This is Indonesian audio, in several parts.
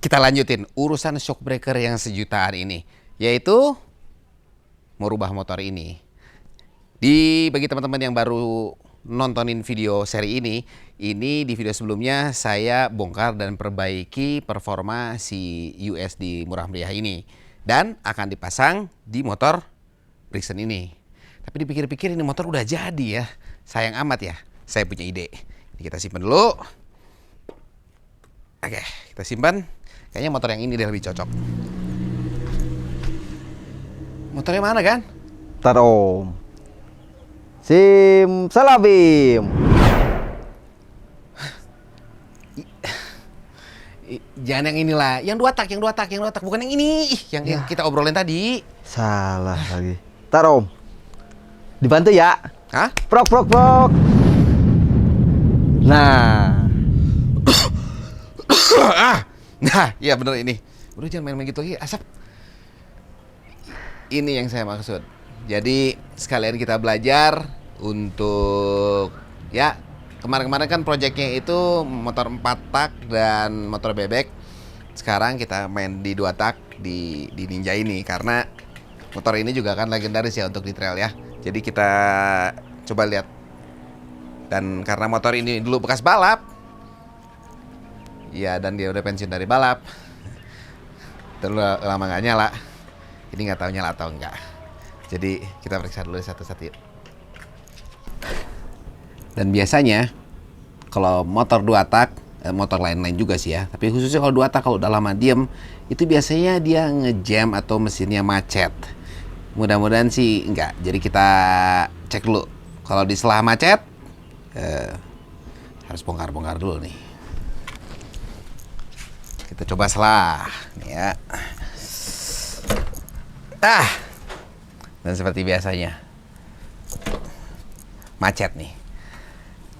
Kita lanjutin urusan shockbreaker yang sejutaan ini, yaitu merubah motor ini. Bagi teman-teman yang baru nontonin video seri ini di video sebelumnya saya bongkar dan perbaiki performa si USD Murah Meriah ini dan akan dipasang di motor Brixen ini. Tapi dipikir-pikir ini motor udah jadi ya, sayang amat ya. Saya punya ide. Ini kita simpan dulu. Oke, kita simpan. Kayaknya motor yang ini deh lebih cocok. Motornya mana kan? Tarom. Sim salabim. Jangan yang inilah, yang dua tak, bukan yang ini, yang kita obrolin tadi. Salah lagi. Tarom. Dibantu ya. Hah? Prok prok prok. Nah. Nah, iya bener ini. Udah jangan main-main gitu lagi, asap. Ini yang saya maksud. Jadi sekalian kita belajar untuk ya kemarin-kemarin kan proyeknya itu motor 4 tak dan motor bebek. Sekarang kita main di 2 tak di Ninja ini karena motor ini juga kan legendaris ya untuk di trail ya. Jadi kita coba lihat. Dan karena motor ini dulu bekas balap, ya dan dia udah pensiun dari balap, terus lama nggak nyala. Ini nggak tahu nyala atau enggak. Jadi kita periksa dulu satu-satu yuk. Dan biasanya kalau motor 2 tak, motor lain-lain juga sih ya, tapi khususnya kalau 2 tak kalau udah lama diem, itu biasanya dia ngejam atau mesinnya macet. Mudah-mudahan sih enggak. Jadi kita cek dulu. Kalau di selah macet, harus bongkar-bongkar dulu nih. Kita coba selah nih ya. Dan seperti biasanya macet nih.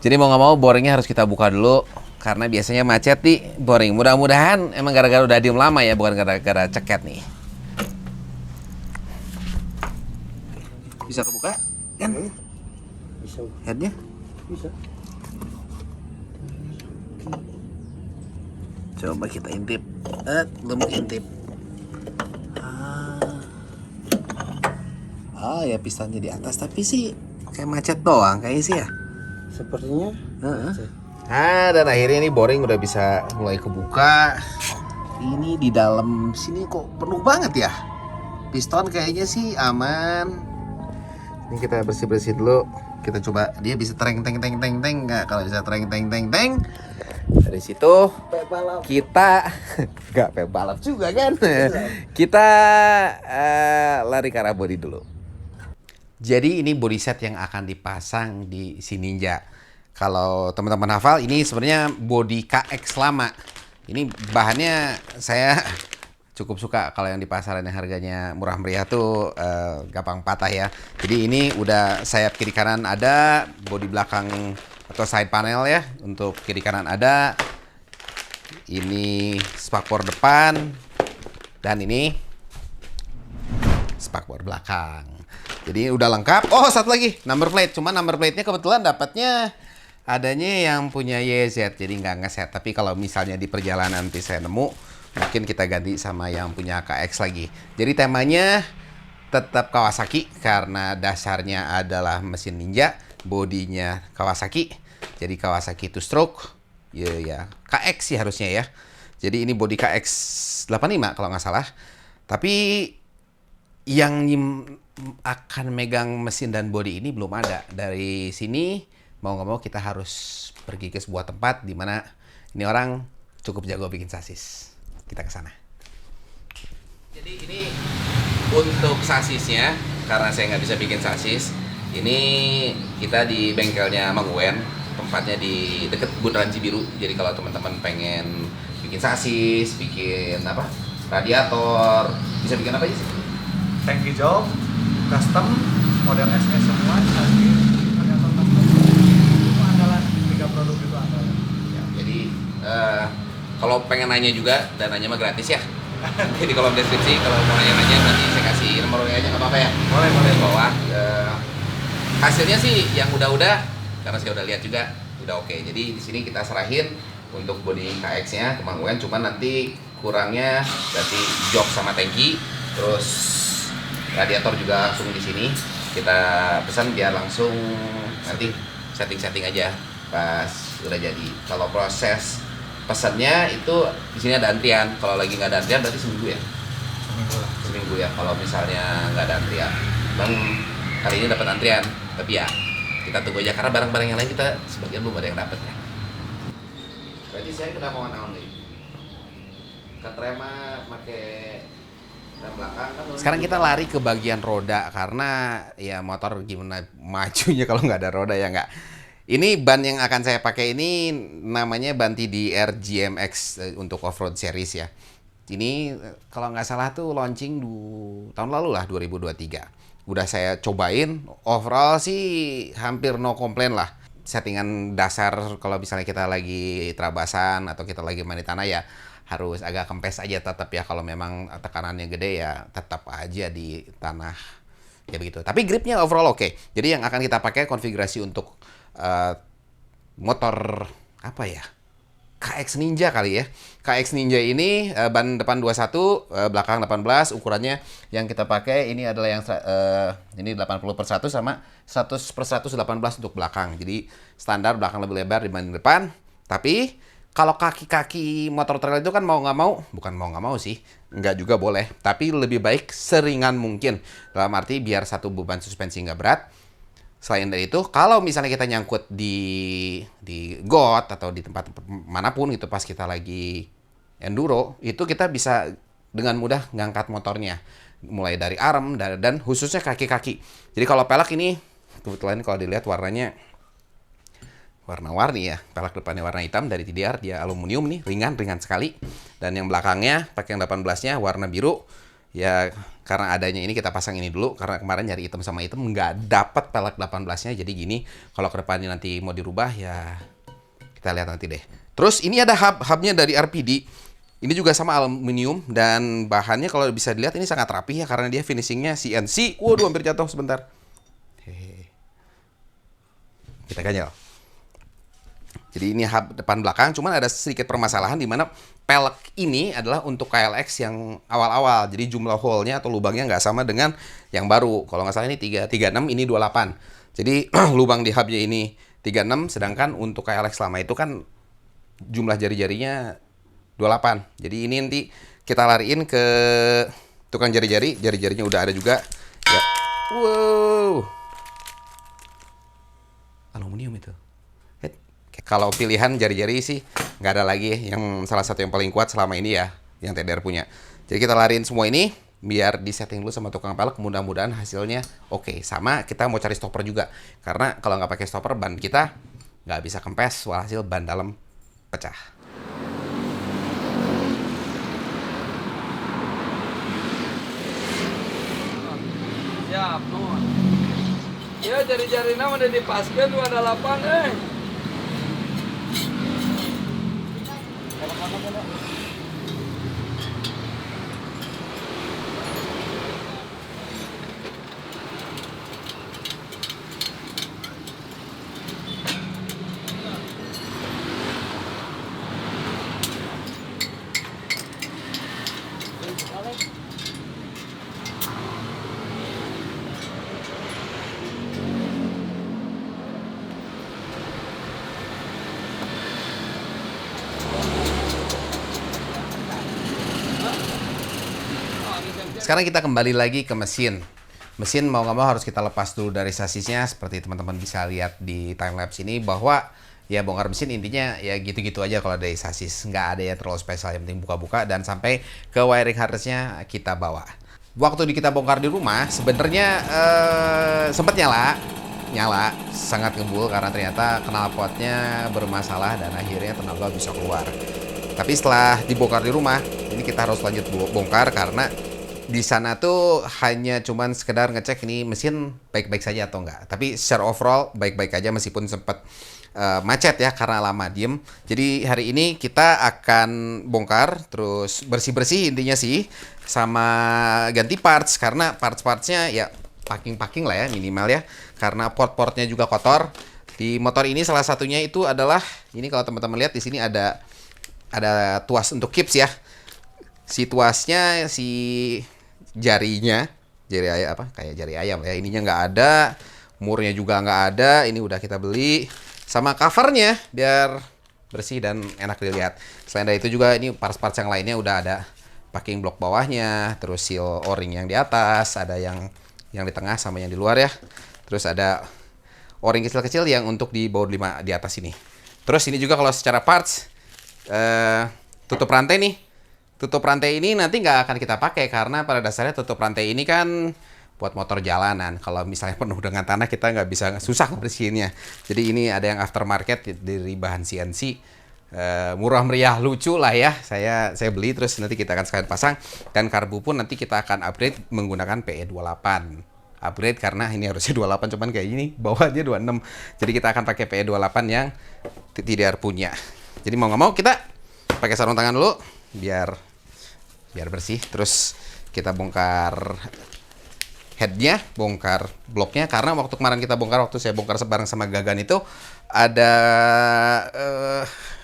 Jadi mau nggak mau boringnya harus kita buka dulu karena biasanya macet di boring. Mudah-mudahan emang gara-gara udah diem lama ya, bukan gara-gara ceket nih. Bisa kebuka kan? Bisa. Headnya? Bisa. Coba kita intip. Belum intip. Ya pistonnya di atas, tapi sih kayak macet doang kayaknya sih ya. Sepertinya. Dan akhirnya ini boring udah bisa mulai kebuka. Ini di dalam sini kok penuh banget ya. Piston kayaknya sih aman. Ini kita bersih-bersih dulu. Kita coba dia bisa tereng teng teng teng teng nggak? Kalau bisa tereng teng teng teng. Dari situ kita nggak balap juga kan. Kita lari ke arah body dulu. Jadi ini body set yang akan dipasang di si Ninja. Kalau teman-teman hafal, ini sebenarnya body KX lama. Ini bahannya saya cukup suka. Kalau yang di pasaran yang harganya murah meriah tuh gampang patah ya. Jadi ini udah sayap kiri kanan ada, body belakang atau side panel ya. Untuk kiri kanan ada. Ini spakbor depan. Dan ini spakbor belakang. Jadi udah lengkap. Oh, satu lagi, number plate. Cuma number plate-nya kebetulan dapatnya adanya yang punya YZ, jadi nggak ngeset. Tapi kalau misalnya di perjalanan nanti saya nemu, mungkin kita ganti sama yang punya KX lagi. Jadi temanya tetap Kawasaki karena dasarnya adalah mesin Ninja, bodinya Kawasaki. Jadi Kawasaki two stroke. Ya, KX sih harusnya ya. Jadi ini body KX 85 kalau nggak salah. Tapi yang akan megang mesin dan bodi ini belum ada. Dari sini mau nggak mau kita harus pergi ke sebuah tempat di mana ini orang cukup jago bikin sasis. Kita ke sana. Jadi ini untuk sasisnya, karena saya nggak bisa bikin sasis, ini kita di bengkelnya Mang Uwen, tempatnya di deket Bundaran Cibiru. Jadi kalau teman-teman pengen bikin sasis, bikin apa, radiator, bisa bikin apa aja sih? Tank hijau, custom, model SS semua, chassis, radiator custom. Itu andalan, 3 produk itu andalan. Ya, jadi kalau pengen nanya juga, dananya mah gratis ya. Jadi kalau deskripsi, kalau mau nanya-nanya nanti saya kasih nomor WA aja, nggak apa-apa ya? Boleh, boleh. Di bawah. Hasilnya sih yang udah-udah, karena saya udah lihat juga, udah oke. Jadi di sini kita serahin untuk body KX-nya ke Mang Uwen, cuman nanti kurangnya berarti jok sama tangki, terus radiator juga langsung di sini kita pesan biar langsung nanti setting aja pas udah jadi. Kalau proses pesannya itu di sini ada antrian. Kalau lagi nggak ada antrian berarti seminggu ya. Seminggu ya. Kalau misalnya nggak ada antrian, bang kali ini dapat antrian, tapi ya kita tunggu aja karena barang-barang yang lain kita sebagian belum ada yang dapat ya. Berarti saya kena mau naon nih. Katrema pakai rem belakang kan. Sekarang kita lari ke bagian roda karena ya motor gimana majunya kalau nggak ada roda ya nggak. Ini ban yang akan saya pakai ini namanya ban TDR GMX untuk off-road series ya. Ini kalau nggak salah tuh launching tahun lalu lah 2023. Udah saya cobain, overall sih hampir no komplain lah. Settingan dasar kalau misalnya kita lagi terabasan atau kita lagi main di tanah ya harus agak kempes aja tetap ya. Kalau memang tekanannya gede ya tetap aja di tanah ya begitu. Tapi gripnya overall oke. Jadi yang akan kita pakai konfigurasi untuk motor apa ya? KX Ninja kali ya. KX Ninja ini ban depan 21, belakang 18, ukurannya yang kita pakai ini adalah yang ini 80/100 sama 100/118 untuk belakang. Jadi standar belakang lebih lebar dibanding depan. Tapi kalau kaki-kaki motor trail itu kan bukan mau nggak mau sih, nggak juga boleh. Tapi lebih baik seringan mungkin. Dalam arti biar satu beban suspensi nggak berat. Selain dari itu, kalau misalnya kita nyangkut di got atau di tempat manapun gitu pas kita lagi enduro, itu kita bisa dengan mudah ngangkat motornya. Mulai dari arm dan khususnya kaki-kaki. Jadi kalau pelek ini, kebetulan kalau dilihat warnanya warna-warni ya. Pelek depannya warna hitam dari TDR, dia aluminium nih, ringan sekali. Dan yang belakangnya, pakai yang 18-nya warna biru. Ya karena adanya ini kita pasang ini dulu karena kemarin nyari hitam sama hitam nggak dapat pelek 18-nya, jadi gini. Kalau ke depannya nanti mau dirubah ya kita lihat nanti deh. Terus ini ada hubnya dari RPD. Ini juga sama aluminium dan bahannya kalau bisa dilihat ini sangat rapi ya karena dia finishingnya CNC. Waduh hampir jatuh sebentar. Hehehe. Kita ganjel. Jadi ini hub depan belakang, cuman ada sedikit permasalahan di mana pelek ini adalah untuk KLX yang awal-awal. Jadi jumlah hole-nya atau lubangnya nggak sama dengan yang baru. Kalau nggak salah ini 36, ini 28. Jadi lubang di hubnya ini 36, sedangkan untuk KLX lama itu kan jumlah jari-jarinya 28. Jadi ini nanti kita lariin ke tukang jari-jari. Jari-jarinya udah ada juga. Ya. Wow. Aluminium itu. Kalau pilihan jari-jari sih nggak ada lagi yang salah satu yang paling kuat selama ini ya yang TDR punya. Jadi kita lariin semua ini biar disetting dulu sama tukang pelek, mudah-mudahan hasilnya oke. Sama kita mau cari stopper juga karena kalau nggak pakai stopper ban kita nggak bisa kempes, walhasil ban dalam pecah. Siap, nuhun. Ya jari-jarina udah dipaskeun 28 Sekarang kita kembali lagi ke mesin. Mesin mau nggak mau harus kita lepas dulu dari sasisnya. Seperti teman-teman bisa lihat di timelapse ini bahwa ya bongkar mesin intinya ya gitu-gitu aja kalau dari sasis. Nggak ada yang terlalu spesial, yang penting buka-buka dan sampai ke wiring harnessnya kita bawa. Waktu kita bongkar di rumah sebenarnya sempat nyala sangat ngebul karena ternyata knalpotnya bermasalah dan akhirnya tenaga bisa keluar. Tapi setelah dibongkar di rumah, ini kita harus lanjut bongkar karena di sana tuh hanya cuman sekedar ngecek ini mesin baik-baik saja atau enggak. Tapi secara overall baik-baik aja meskipun sempat macet ya karena lama diem. Jadi hari ini kita akan bongkar terus bersih-bersih intinya sih sama ganti parts karena parts-partsnya ya packing lah ya minimal ya karena port-portnya juga kotor. Di motor ini salah satunya itu adalah ini kalau teman-teman lihat di sini ada tuas untuk kips ya. situasinya si jarinya, jari ayam apa? Kayak jari ayam ya. Ininya nggak ada, murnya juga nggak ada. Ini udah kita beli. Sama covernya biar bersih dan enak dilihat. Selain dari itu juga ini parts-parts yang lainnya udah ada packing block bawahnya, terus seal o-ring yang di atas, ada yang di tengah sama yang di luar ya. Terus ada o-ring kecil-kecil yang untuk di baut 5 di atas ini. Terus ini juga kalau secara parts tutup rantai nih. Tutup rantai ini nanti nggak akan kita pakai karena pada dasarnya tutup rantai ini kan buat motor jalanan. Kalau misalnya penuh dengan tanah kita nggak bisa, susah ngebersihinnya. Jadi ini ada yang aftermarket dari bahan CNC. Murah meriah lucu lah ya. Saya beli terus nanti kita akan sekalian pasang. Dan karbu pun nanti kita akan upgrade menggunakan PE28. Upgrade karena ini harusnya 28 cuman kayak gini bawahnya 26. Jadi kita akan pakai PE28 yang TDR punya. Jadi mau nggak mau kita pakai sarung tangan dulu biar bersih. Terus kita bongkar headnya, bongkar bloknya, karena waktu kemarin kita bongkar, waktu saya bongkar sebareng sama Gagan itu ada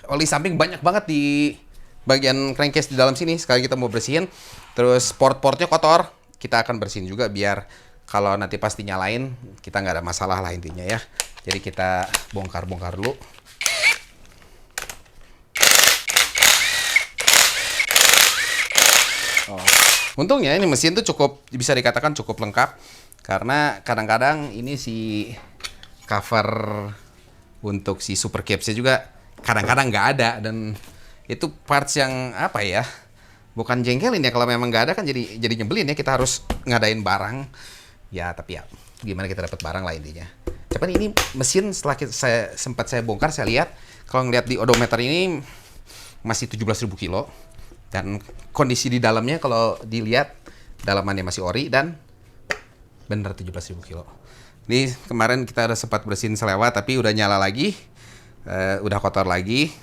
oli samping banyak banget di bagian crankcase di dalam sini. Sekali kita mau bersihin, terus port-portnya kotor, kita akan bersihin juga biar kalau nanti pasti nyalain kita nggak ada masalah lah intinya ya. Jadi kita bongkar-bongkar dulu. Untungnya ini mesin tuh cukup, bisa dikatakan cukup lengkap. Karena kadang-kadang ini si cover untuk si super capsnya juga kadang-kadang nggak ada. Dan itu parts yang apa ya, bukan jengkelin ya, kalau memang nggak ada kan jadi nyebelin ya, kita harus ngadain barang. Ya tapi ya gimana kita dapat barang lah intinya. Cuman ini mesin setelah sempat saya bongkar, saya lihat kalau ngeliat di odometer ini masih 17.000 kilo. Dan kondisi di dalamnya kalau dilihat dalamannya masih ori dan bener 17.000 kilo. Ini kemarin kita udah sempat bersihin selewat tapi udah nyala lagi, udah kotor lagi,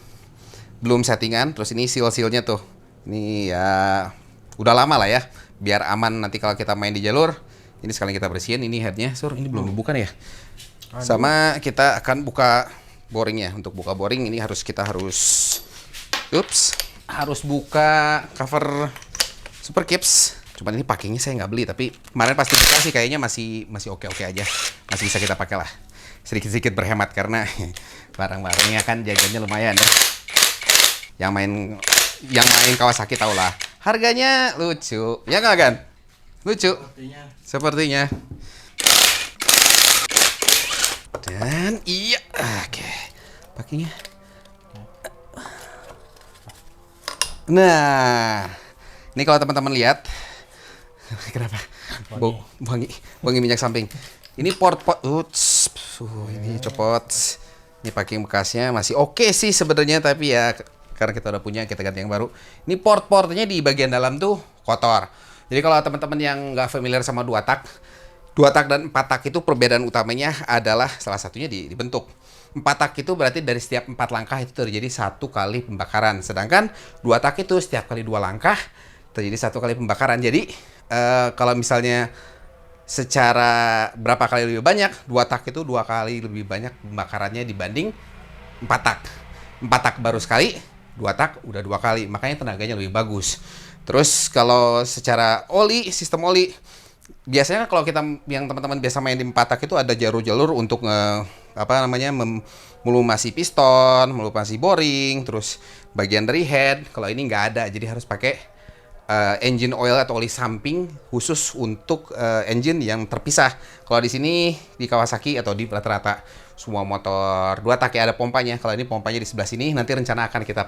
belum settingan. Terus ini seal-sealnya tuh, ini ya udah lama lah ya, biar aman nanti kalau kita main di jalur. Ini sekalian kita bersihin. Ini headnya, Sur, ini belum dibuka nih ya. Sama kita akan buka boringnya. Untuk buka boring ini harus harus buka cover super caps. Cuman ini packingnya saya nggak beli, tapi kemarin pasti dikasih, kayaknya masih oke aja, masih bisa kita pakai lah. Sedikit berhemat karena barang-barangnya kan jaganya lumayan ya. Yang main Kawasaki tau lah, harganya lucu ya nggak kan? Lucu sepertinya. Dan iya, oke, packingnya. Nah, ini kalau teman-teman lihat, kenapa? Wangi minyak samping. Ini ini copot. Ini packing bekasnya masih oke sih sebenarnya, tapi ya karena kita udah punya, kita ganti yang baru. Ini port-portnya di bagian dalam tuh kotor. Jadi kalau teman-teman yang nggak familiar sama 2 tak dan 4 tak itu perbedaan utamanya adalah salah satunya dibentuk. 4 tak itu berarti dari setiap 4 langkah itu terjadi 1 kali pembakaran. Sedangkan 2 tak itu setiap kali 2 langkah terjadi 1 kali pembakaran. Jadi kalau misalnya secara berapa kali lebih banyak, 2 tak itu 2 kali lebih banyak pembakarannya dibanding 4 tak. 4 tak baru sekali, 2 tak udah 2 kali. Makanya tenaganya lebih bagus. Terus kalau secara oli, sistem oli, biasanya kalau kita yang teman-teman biasa main di 4 tak itu ada jalur-jalur untuk melumasi piston, melumasi boring, terus bagian dari head. Kalau ini nggak ada, jadi harus pakai engine oil atau oli samping khusus untuk engine yang terpisah. Kalau di sini di Kawasaki atau di rata-rata semua motor 2 tak ya ada pompanya. Kalau ini pompanya di sebelah sini, nanti rencana akan kita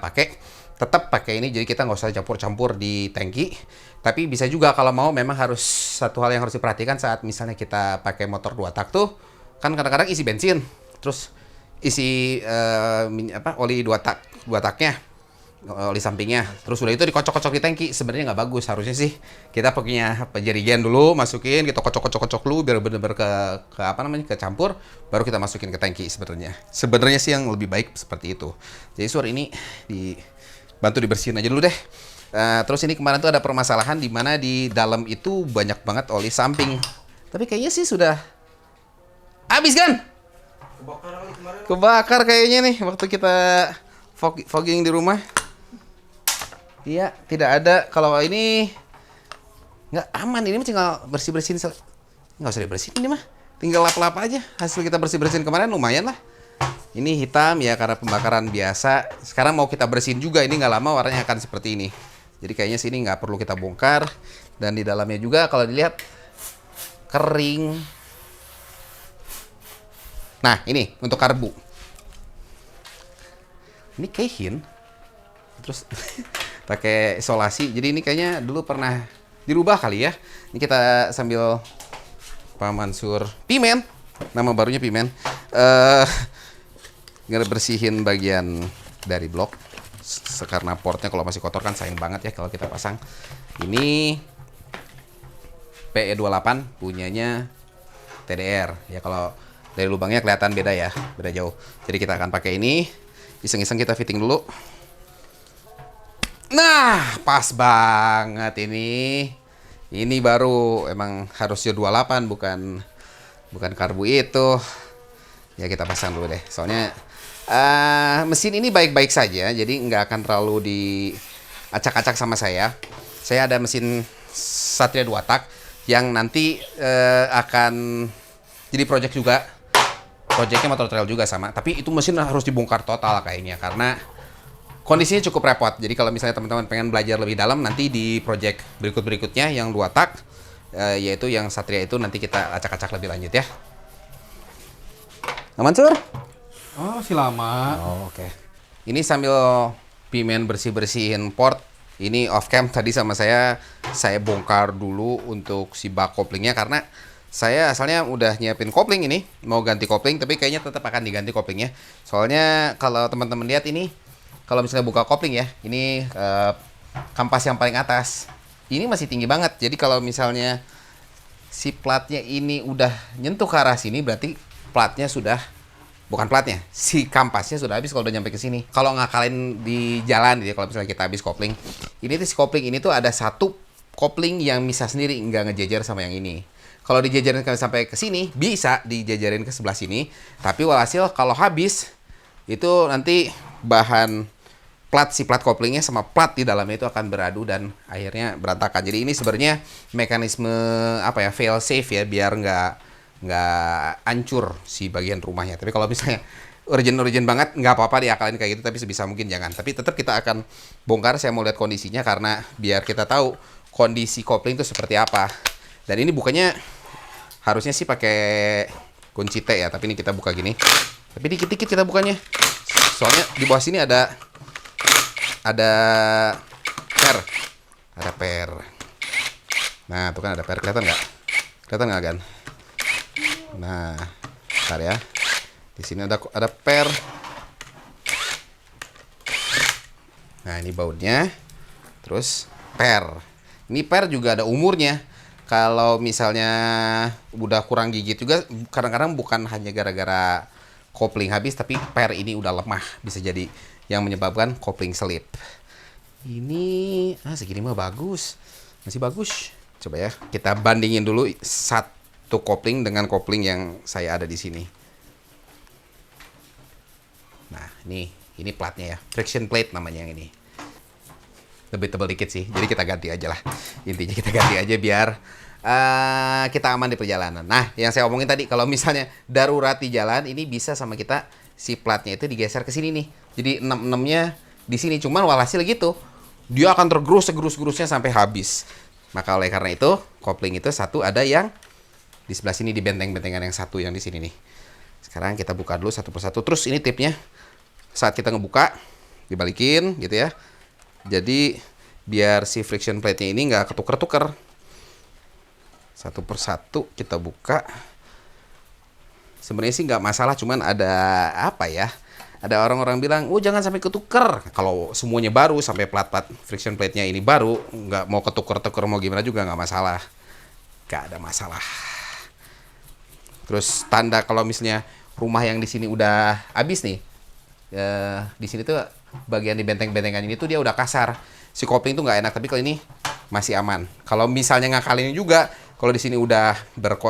tetap pakai ini, jadi kita nggak usah campur-campur di tangki. Tapi bisa juga kalau mau, memang harus satu hal yang harus diperhatikan saat misalnya kita pakai motor 2 tak tuh, kan kadang-kadang isi bensin, terus isi oli 2 taknya, oli sampingnya, terus udah itu dikocok-kocok di tangki. Sebenarnya nggak bagus, harusnya sih kita pakainya jerigen dulu, masukin, kita kocok-kocok dulu biar benar-benar kecampur, baru kita masukin ke tangki. Sebenarnya sih yang lebih baik seperti itu. Jadi ini dibantu dibersihin aja dulu deh. Terus ini kemarin tuh ada permasalahan di mana di dalam itu banyak banget oli samping, tapi kayaknya sih sudah habis kan? Kebakar kayaknya nih waktu kita fogging di rumah. Iya, tidak ada. Kalau ini nggak aman, ini mah tinggal bersih-bersihin. Nggak usah dibersihin ini mah. Tinggal lap-lap aja. Hasil kita bersih-bersihin kemarin lumayan lah. Ini hitam ya karena pembakaran biasa. Sekarang mau kita bersihin juga, ini nggak lama warnanya akan seperti ini. Jadi kayaknya sini nggak perlu kita bongkar. Dan di dalamnya juga kalau dilihat kering. Nah, ini untuk karbu. Ini Keihin. Terus pakai isolasi. Jadi ini kayaknya dulu pernah dirubah kali ya. Ini kita sambil Pak Mansur Pimen. Nama barunya Pimen. Ngebersihin bagian dari blok. Karena portnya kalau masih kotor kan sayang banget ya kalau kita pasang. Ini PE28 punyanya TDR. Ya kalau dari lubangnya kelihatan beda ya, beda jauh. Jadi kita akan pakai ini. Iseng-iseng kita fitting dulu. Nah, pas banget ini. Ini baru emang harusnya 28 bukan karbu itu. Ya kita pasang dulu deh. Soalnya mesin ini baik-baik saja, jadi nggak akan terlalu diacak-acak sama saya. Saya ada mesin Satria 2 tak yang nanti akan jadi project juga. Projectnya motor trail juga sama, tapi itu mesin harus dibongkar total kayaknya karena kondisinya cukup repot. Jadi kalau misalnya teman-teman pengen belajar lebih dalam, nanti di project berikutnya yang 2 tak, yaitu yang Satria itu nanti kita acak-acak lebih lanjut ya. Aman Sur? Oh, si lama. Oh, oke. Ini sambil Pimen bersih-bersihin port. Ini off cam tadi sama saya bongkar dulu untuk si bak koplingnya karena saya asalnya udah nyiapin kopling ini, mau ganti kopling tapi kayaknya tetap akan diganti koplingnya. Soalnya kalau teman-teman lihat ini, kalau misalnya buka kopling ya, ini kampas yang paling atas. Ini masih tinggi banget. Jadi kalau misalnya si platnya ini udah nyentuh ke arah sini, berarti platnya sudah, bukan platnya, si kampasnya sudah habis kalau udah nyampe ke sini. Kalau ngakalin di jalan gitu ya, kalau misalnya kita habis kopling. Ini tuh si kopling ini tuh ada satu kopling yang bisa sendiri, nggak ngejejer sama yang ini. Kalau dijajarin sampai ke sini, bisa dijajarin ke sebelah sini. Tapi walhasil kalau habis, itu nanti bahan si plat koplingnya sama plat di dalamnya itu akan beradu dan akhirnya berantakan. Jadi ini sebenarnya mekanisme apa ya, fail safe ya, biar nggak hancur si bagian rumahnya. Tapi kalau misalnya urgent banget, nggak apa-apa diakalin kayak gitu, tapi sebisa mungkin jangan. Tapi tetap kita akan bongkar, saya mau lihat kondisinya karena biar kita tahu kondisi kopling itu seperti apa. Dan ini bukannya harusnya sih pakai kunci T ya, tapi ini kita buka gini. Tapi dikit-dikit kita bukanya. Soalnya di bawah sini ada per. Nah, tuh kan ada per, kelihatan nggak? Kelihatan nggak, Gan? Nah, bentar ya. Di sini ada per. Nah, ini bautnya. Terus per. Ini per juga ada umurnya. Kalau misalnya udah kurang gigit juga, kadang-kadang bukan hanya gara-gara kopling habis, tapi per ini udah lemah. Bisa jadi yang menyebabkan kopling selip. Ini, segini mah bagus. Masih bagus. Coba ya, kita bandingin dulu satu kopling dengan kopling yang saya ada di sini. Nah, ini platnya ya. Friction plate namanya yang ini. Lebih tebal dikit sih, jadi kita ganti aja lah. Intinya kita ganti aja biar kita aman di perjalanan. Nah, yang saya omongin tadi, kalau misalnya darurat di jalan, ini bisa sama kita si platnya itu digeser ke sini nih. Jadi 66-nya di sini, cuman walhasil gitu, dia akan tergerus-gerusnya sampai habis. Maka oleh karena itu, kopling itu satu ada yang di sebelah sini, di benteng-bentengan yang satu yang di sini nih. Sekarang kita buka dulu satu persatu. Terus ini tipnya, saat kita ngebuka, dibalikin gitu ya. Jadi biar si friction plate-nya ini nggak ketuker-tuker. Satu persatu kita buka. Sebenarnya sih nggak masalah, cuman ada apa ya? Ada orang-orang bilang, jangan sampai ketuker. Kalau semuanya baru, sampai plat-plat friction plate-nya ini baru, nggak mau ketuker-tuker mau gimana juga nggak masalah. Nggak ada masalah. Terus tanda kalau misalnya rumah yang di sini udah habis nih, di sini tuh bagian di benteng-bentengan ini tuh dia udah kasar. Si kopling tuh nggak enak, tapi kalau ini masih aman. Kalau misalnya ngakalinnya juga, kalau di sini udah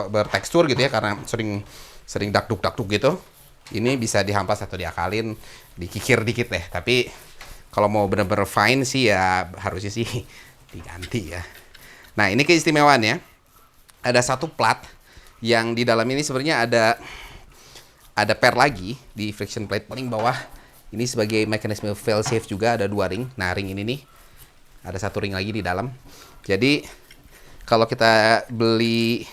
bertekstur gitu ya, karena sering dakduk gitu, ini bisa dihampas atau diakalin, dikikir dikit deh. Tapi Kalau mau bener-bener fine sih ya harusnya sih diganti ya. Nah, ini keistimewaannya. Ada satu plat yang di dalam ini sebenarnya ada per lagi di friction plate paling bawah. Ini sebagai mekanisme fail safe juga, ada 2 ring. Nah, ring ini nih ada 1 ring lagi di dalam. Jadi kalau kita beli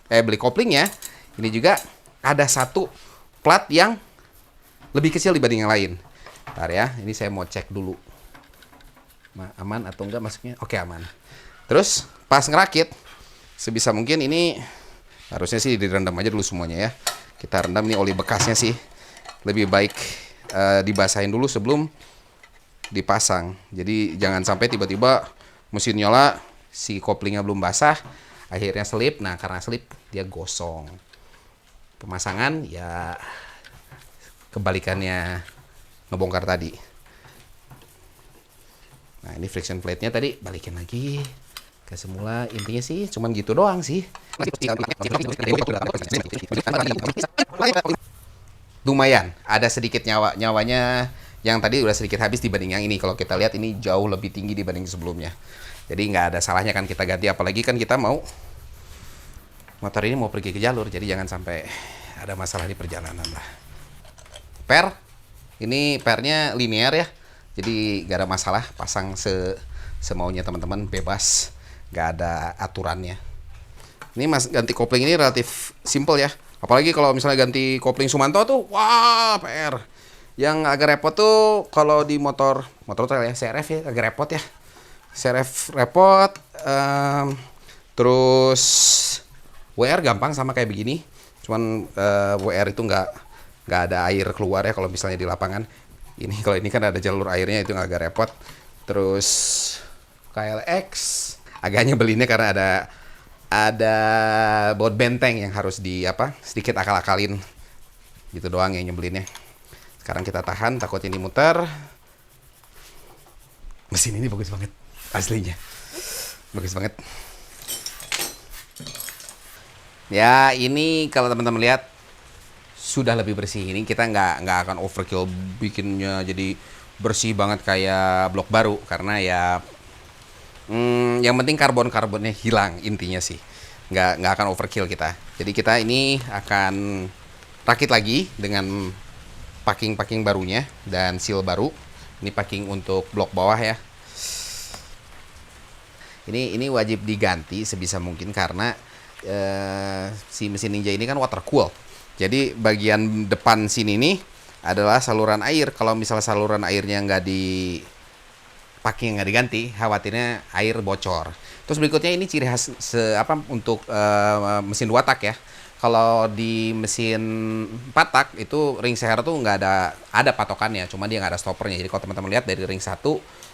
beli koplingnya, ini juga ada 1 plat yang lebih kecil dibanding yang lain. Bentar ya, ini saya mau cek dulu. Aman atau enggak masuknya? Oke, aman. Terus pas ngerakit, sebisa mungkin ini harusnya sih direndam aja dulu semuanya ya. Kita rendam nih oli bekasnya sih. Lebih baik dibasahin dulu sebelum dipasang. Jadi jangan sampai tiba-tiba mesin nyala, si koplingnya belum basah, akhirnya selip. Nah, karena selip dia gosong. Pemasangan ya kebalikannya ngebongkar tadi. Nah, ini friction plate-nya tadi balikin lagi ke semula. Intinya sih cuman gitu doang sih. Lumayan, ada sedikit nyawanya yang tadi udah sedikit habis dibanding yang ini. Kalau kita lihat ini jauh lebih tinggi dibanding sebelumnya. Jadi nggak ada salahnya kan kita ganti, apalagi kan kita mau motor ini mau pergi ke jalur, jadi jangan sampai ada masalah di perjalanan lah. Ini pernya linear ya, jadi gak ada masalah, pasang semaunya teman-teman, bebas, gak ada aturannya. Ini ganti kopling ini relatif simple ya, apalagi kalau misalnya ganti kopling Sumanto tuh, wah PR. Yang agak repot tuh kalau di motor trail ya, CRF ya, agak repot ya. CRF repot, terus WR gampang sama kayak begini, cuman WR itu nggak ada air keluar ya kalau misalnya di lapangan. Kalau ini kan ada jalur airnya, itu agak repot. Terus KLX agak nyebelinnya karena ada baut benteng yang harus sedikit akal-akalin gitu doang yang nyebelinnya. Sekarang kita tahan, takut ini muter. Mesin ini bagus banget aslinya, bagus banget ya. Ini kalau teman-teman lihat sudah lebih bersih. Ini kita nggak akan overkill bikinnya jadi bersih banget kayak blok baru, karena ya yang penting karbonnya hilang intinya sih. Nggak akan overkill kita. Jadi kita ini akan rakit lagi dengan packing barunya dan seal baru. Ini packing untuk blok bawah ya. Ini wajib diganti sebisa mungkin karena si mesin Ninja ini kan water cool. Jadi bagian depan sini nih adalah saluran air. Kalau misalnya saluran airnya nggak packing nggak diganti, khawatirnya air bocor. Terus berikutnya ini ciri khas untuk mesin 2 tak ya. Kalau di mesin 4 tak itu ring seher tuh nggak ada patokannya, cuma dia nggak ada stoppernya. Jadi kalau teman-teman lihat dari ring 1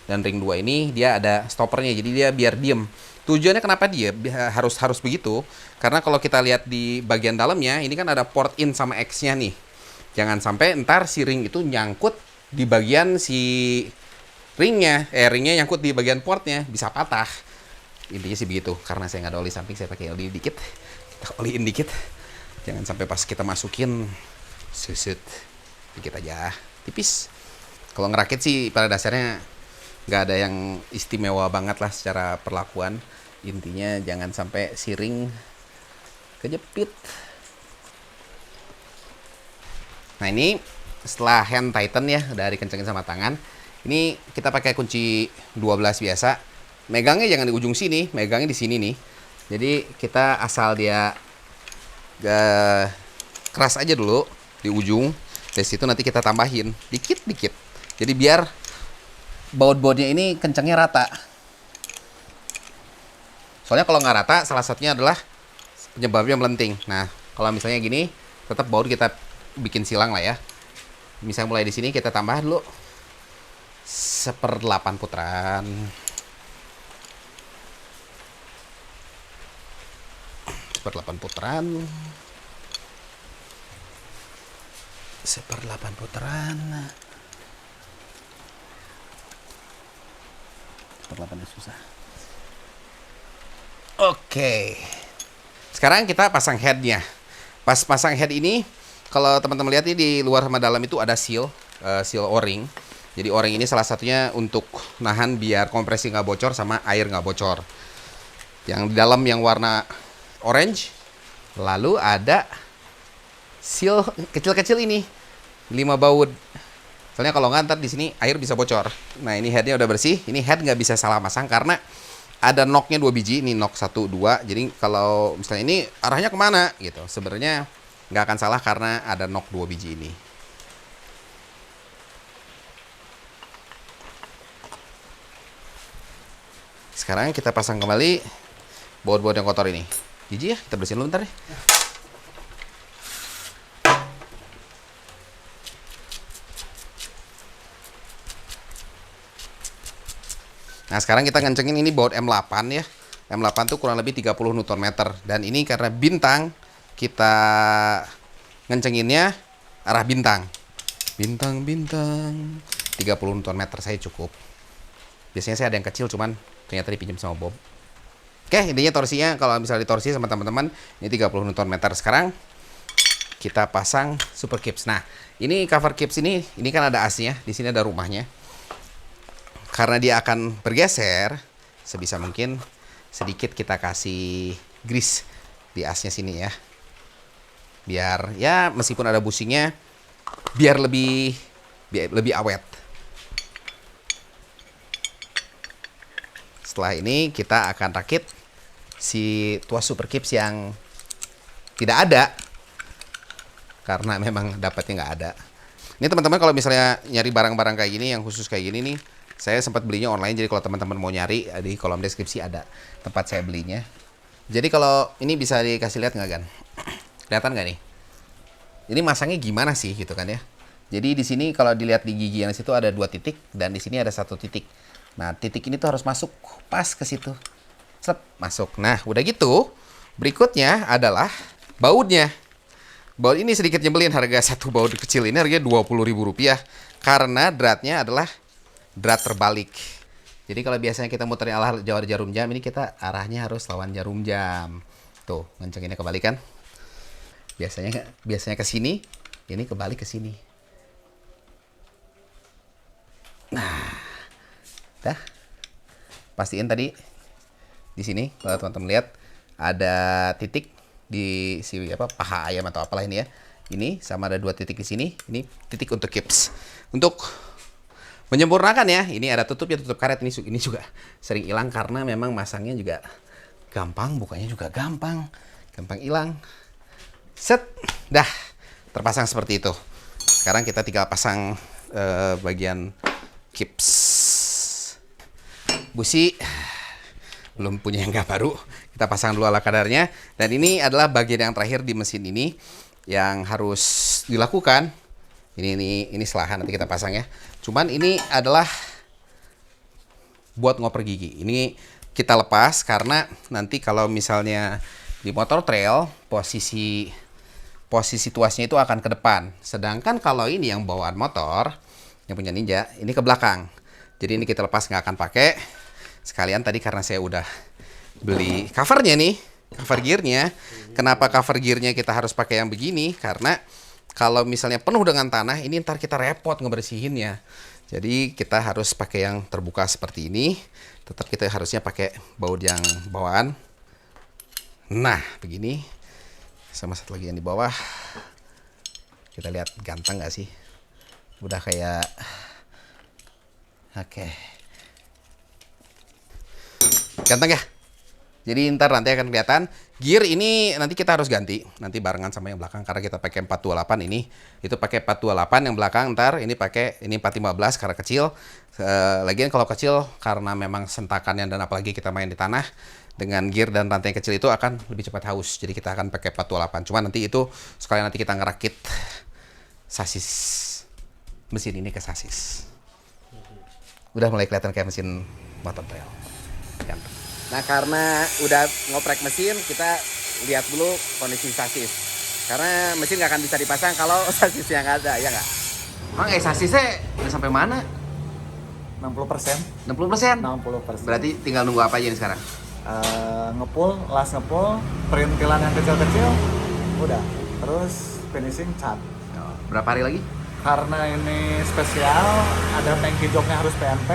dan ring 2 ini dia ada stoppernya, jadi dia biar diem. Tujuannya kenapa dia harus begitu? Karena kalau kita lihat di bagian dalamnya, ini kan ada port in sama X-nya nih. Jangan sampai ntar si ring itu nyangkut di bagian si ringnya nyangkut di bagian portnya, bisa patah. Intinya sih begitu. Karena saya nggak ada oli samping, saya pakai oli dikit. Kita oliin dikit. Jangan sampai pas kita masukin susut. Dikit aja, tipis. Kalau ngerakit sih pada dasarnya nggak ada yang istimewa banget lah secara perlakuan. Intinya jangan sampai si ring kejepit. Nah, ini setelah hand tighten ya, udah dikencengin sama tangan. Ini kita pakai kunci 12 biasa. Megangnya jangan di ujung sini, megangnya di sini nih. Jadi kita asal dia keras aja dulu di ujung. Dari situ nanti kita tambahin dikit-dikit. Jadi biar baut-bautnya ini kencangnya rata. Soalnya kalau nggak rata, salah satunya adalah penyebabnya melenting. Nah, kalau misalnya gini, tetap baut kita bikin silang lah ya. Misalnya mulai di sini kita tambah dulu 1/8 putaran. 1/8 putaran. 1/8 putaran. 1/8 susah. Oke. Sekarang kita pasang headnya. Pas pasang head ini, kalau teman-teman lihat ini di luar sama dalam itu ada seal O-ring. Jadi O-ring ini salah satunya untuk nahan biar kompresi nggak bocor sama air nggak bocor. Yang di dalam yang warna orange. Lalu ada seal kecil-kecil ini 5 baut. Soalnya kalau nggak ntar di sini air bisa bocor. Nah ini headnya udah bersih. Ini head nggak bisa salah pasang karena ada knocknya 2 biji. Ini knock 1, 2. Jadi kalau misalnya ini arahnya kemana gitu. Sebenarnya nggak akan salah karena ada knock 2 biji ini. Sekarang kita pasang kembali baut-baut yang kotor ini. Jijik ya, kita bersihin dulu bentar deh. Nah sekarang kita ngencengin ini baut M8 ya. M8 tuh kurang lebih 30 Nm. Dan ini karena bintang, kita ngencenginnya arah bintang. Bintang. 30 Nm saya cukup. Biasanya saya ada yang kecil cuman ternyata dipinjam sama Bob. Oke, intinya torsinya kalau misalnya ditorsi sama teman-teman ini 30 Nm. Sekarang kita pasang super caps. Nah, ini cover caps ini kan ada asnya, di sini ada rumahnya. Karena dia akan bergeser, sebisa mungkin sedikit kita kasih grease di asnya sini ya. Biar ya meskipun ada bushingnya biar lebih awet. Setelah ini kita akan rakit si tuas super caps yang tidak ada karena memang dapatnya nggak ada. Ini teman-teman kalau misalnya nyari barang-barang kayak gini yang khusus kayak gini nih, saya sempat belinya online. Jadi kalau teman-teman mau nyari di kolom deskripsi ada tempat saya belinya. Jadi kalau ini bisa dikasih lihat nggak Gan? Kelihatan nggak nih? Ini masangnya gimana sih gitu kan ya? Jadi di sini kalau dilihat di gigi yang situ ada 2 titik dan di sini ada 1 titik. Nah, titik ini tuh harus masuk pas ke situ. Sep, masuk. Nah, udah gitu, berikutnya adalah bautnya. Baut ini sedikit nyebelin, harga satu baut kecil ini harganya Rp20.000 karena dratnya adalah drat terbalik. Jadi kalau biasanya kita muterin arah jarum jam, ini kita arahnya harus lawan jarum jam. Tuh, ngencenginnya kebalik kan? Biasanya ke sini, ini kebalik ke sini. Nah, dah. Pastiin tadi di sini kalau teman-teman lihat ada titik di si paha ayam atau apalah ini ya. Ini sama ada 2 titik di sini. Ini titik untuk caps. Untuk menyempurnakan ya, ini ada tutup karet. Ini juga sering hilang karena memang masangnya juga gampang, bukanya juga gampang hilang. Set, dah terpasang seperti itu. Sekarang kita tinggal pasang bagian caps. Busi belum punya yang nggak baru, kita pasang dulu ala kadarnya. Dan ini adalah bagian yang terakhir di mesin ini yang harus dilakukan. Ini selahan nanti kita pasang ya. Cuman ini adalah buat ngoper gigi. Ini kita lepas karena nanti kalau misalnya di motor trail posisi tuasnya itu akan ke depan. Sedangkan kalau ini yang bawaan motor yang punya Ninja ini ke belakang. Jadi ini kita lepas, nggak akan pakai. Sekalian tadi karena saya udah beli covernya nih, cover gearnya. Kenapa cover gearnya kita harus pakai yang begini? Karena kalau misalnya penuh dengan tanah, ini ntar kita repot ngebersihinnya. Jadi kita harus pakai yang terbuka seperti ini. Tetap kita harusnya pakai baut yang bawaan. Nah, begini. Sama satu lagi yang di bawah. Kita lihat ganteng nggak sih? Udah kayak... Oke. Ganteng ya? Jadi ntar nanti akan kelihatan. Gear ini nanti kita harus ganti. Nanti barengan sama yang belakang karena kita pakai 428 ini. Itu pakai 428 yang belakang, ntar ini pakai ini 415 karena kecil. Lagian kalau kecil karena memang sentakannya dan apalagi kita main di tanah dengan gear dan rantai kecil itu akan lebih cepat haus. Jadi kita akan pakai 428. Cuma nanti itu sekalian nanti kita ngerakit sasis mesin ini ke sasis. Udah mulai kelihatan kayak mesin motor trail. Nah karena udah ngoprek mesin, kita lihat dulu kondisi sasis. Karena mesin nggak akan bisa dipasang kalau sasisnya nggak ada, ya nggak? Emang sasisnya udah sampai mana? 60%. 60%? 60%. Berarti tinggal nunggu apa aja nih sekarang? Las ngepul, perintilan yang kecil-kecil, udah. Terus finishing cat. Berapa hari lagi? Karena ini spesial, ada tangki joknya harus PMP,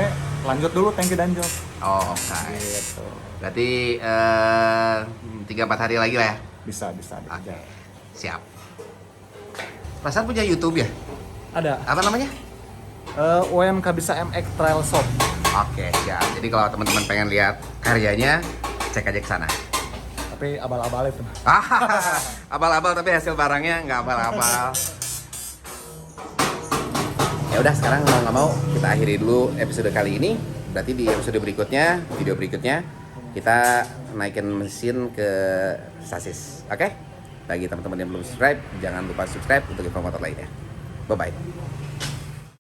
lanjut dulu tangki dan jok. Oh, oke. Gitu. Berarti 3-4 hari lagi lah ya? Bisa Oke, dikejar. siap. Perasaan punya YouTube ya? Ada. Apa namanya? UMK bisa MX Trail Shop. Oke, siap. Jadi kalau teman-teman pengen lihat karyanya, cek aja ke sana. Tapi abal-abal itu. Abal-abal tapi hasil barangnya nggak abal-abal. Ya udah, sekarang mau nggak mau kita akhiri dulu episode kali ini. Berarti di episode berikutnya, video berikutnya, kita naikin mesin ke sasis. Oke? Bagi teman-teman yang belum subscribe, jangan lupa subscribe untuk info motor lainnya. Bye-bye.